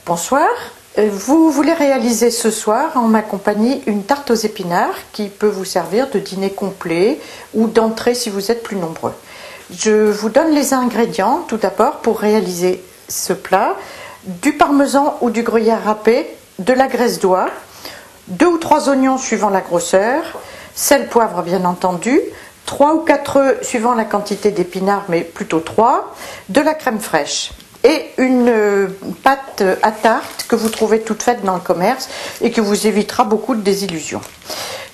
Bonsoir, vous voulez réaliser ce soir en ma compagnie une tarte aux épinards qui peut vous servir de dîner complet ou d'entrée si vous êtes plus nombreux. Je vous donne les ingrédients tout d'abord pour réaliser ce plat: du parmesan ou du gruyère râpé, de la graisse d'oie, 2 ou 3 oignons suivant la grosseur, sel, poivre bien entendu, 3 ou 4 œufs suivant la quantité d'épinards mais plutôt 3, de la crème fraîche et une pâte à tarte que vous trouvez toute faite dans le commerce et qui vous évitera beaucoup de désillusions.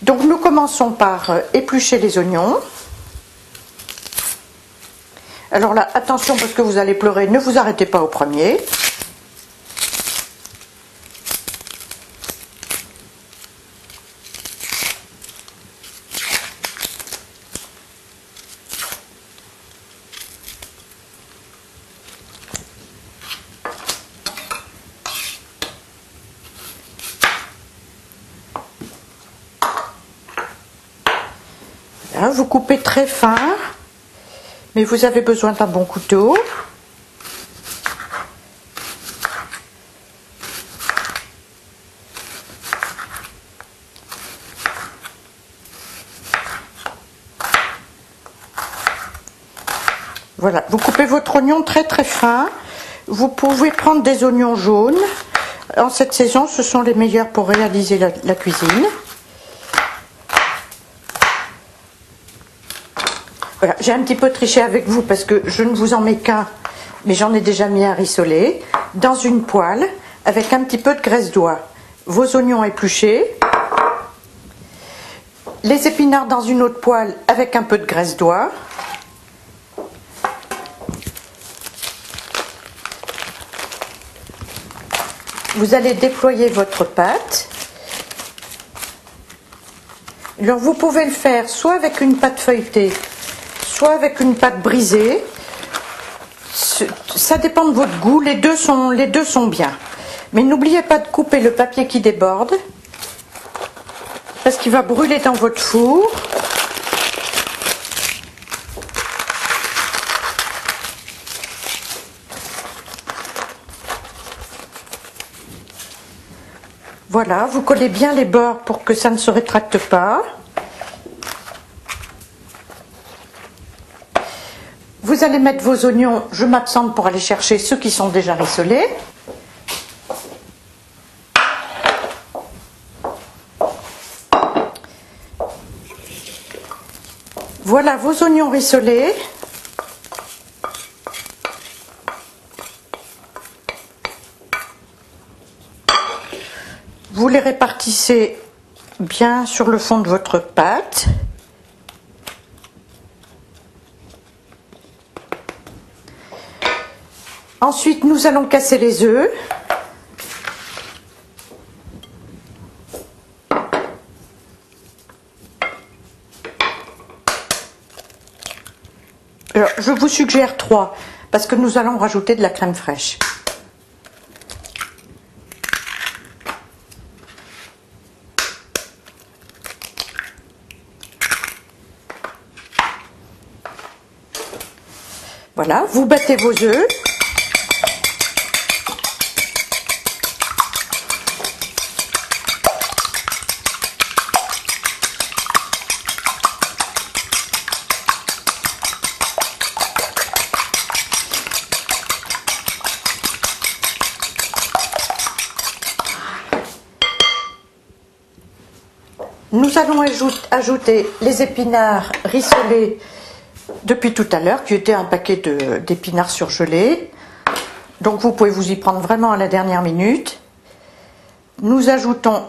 Donc nous commençons par éplucher les oignons. Alors là, attention parce que vous allez pleurer, ne vous arrêtez pas au premier. Là, vous coupez très fin, mais vous avez besoin d'un bon couteau. Voilà, vous coupez votre oignon très très fin. Vous pouvez prendre des oignons jaunes. En cette saison, ce sont les meilleurs pour réaliser la cuisine. Voilà, j'ai un petit peu triché avec vous parce que je ne vous en mets qu'un, mais j'en ai déjà mis un rissolé dans une poêle avec un petit peu de graisse d'oie. Vos oignons épluchés, les épinards dans une autre poêle avec un peu de graisse d'oie. Vous allez déployer votre pâte. Alors vous pouvez le faire soit avec une pâte feuilletée, soit avec une pâte brisée. Ça dépend de votre goût, les deux sont bien. Mais n'oubliez pas de couper le papier qui déborde, parce qu'il va brûler dans votre four. Voilà, vous collez bien les bords pour que ça ne se rétracte pas. Vous allez mettre vos oignons, je m'absente pour aller chercher ceux qui sont déjà rissolés. Voilà vos oignons rissolés. Vous les répartissez bien sur le fond de votre pâte. Ensuite, nous allons casser les œufs. Alors, je vous suggère 3 parce que nous allons rajouter de la crème fraîche. Voilà, vous battez vos œufs. Nous allons ajouter les épinards rissolés depuis tout à l'heure, qui était un paquet d'épinards surgelés. Donc vous pouvez vous y prendre vraiment à la dernière minute. Nous ajoutons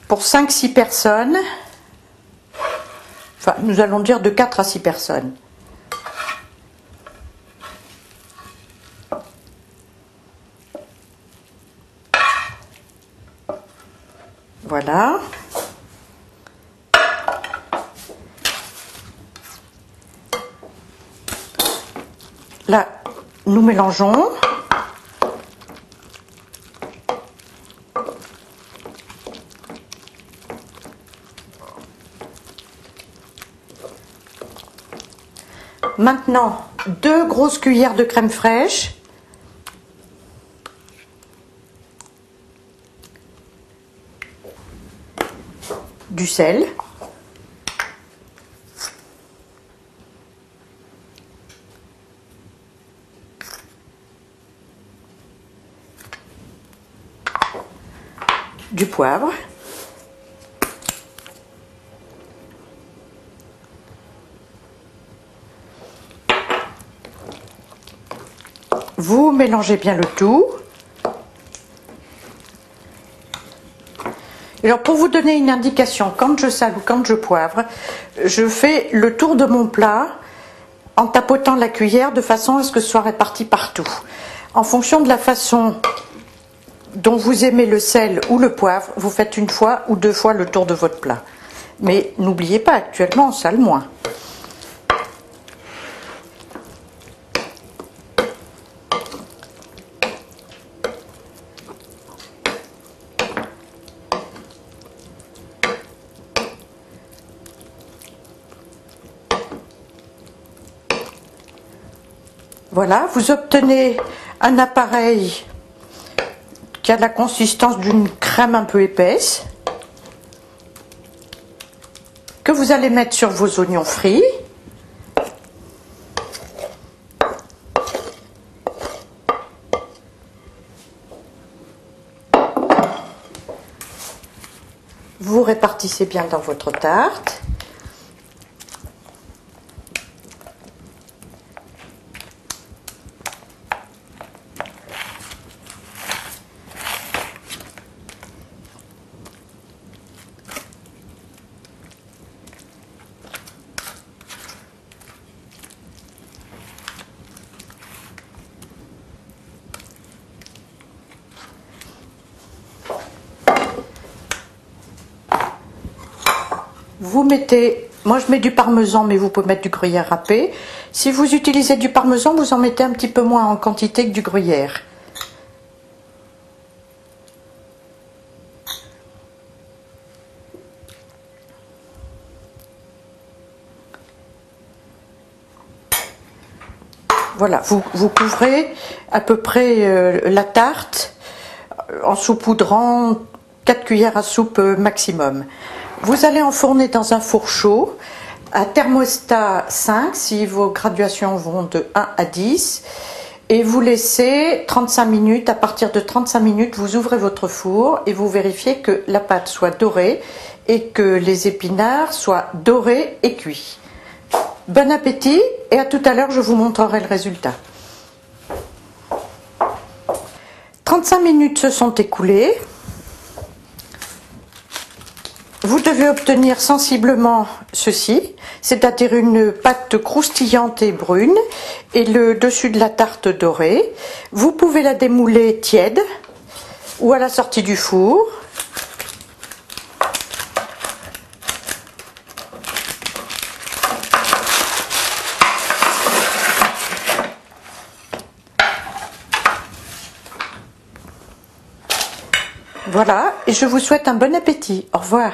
pour 5-6 personnes, enfin nous allons dire de 4 à 6 personnes. Voilà. Là, nous mélangeons. Maintenant, 2 grosses cuillères de crème fraîche, du sel, du poivre, vous mélangez bien le tout. Alors pour vous donner une indication, quand je sale ou quand je poivre, je fais le tour de mon plat en tapotant la cuillère de façon à ce que ce soit réparti partout. En fonction de la façon dont vous aimez le sel ou le poivre, vous faites 1 fois ou 2 fois le tour de votre plat. Mais n'oubliez pas, actuellement on sale moins. Voilà, vous obtenez un appareil qui a la consistance d'une crème un peu épaisse, que vous allez mettre sur vos oignons frits. Vous répartissez bien dans votre tarte. Vous mettez, moi je mets du parmesan, mais vous pouvez mettre du gruyère râpé. Si vous utilisez du parmesan, vous en mettez un petit peu moins en quantité que du gruyère. Voilà, vous couvrez à peu près la tarte en saupoudrant 4 cuillères à soupe maximum. Vous allez enfourner dans un four chaud à thermostat 5 si vos graduations vont de 1 à 10 et vous laissez 35 minutes. À partir de 35 minutes, vous ouvrez votre four et vous vérifiez que la pâte soit dorée et que les épinards soient dorés et cuits. Bon appétit et à tout à l'heure, je vous montrerai le résultat. 35 minutes se sont écoulées. Vous devez obtenir sensiblement ceci, c'est-à-dire une pâte croustillante et brune et le dessus de la tarte doré. Vous pouvez la démouler tiède ou à la sortie du four. Voilà, et je vous souhaite un bon appétit. Au revoir.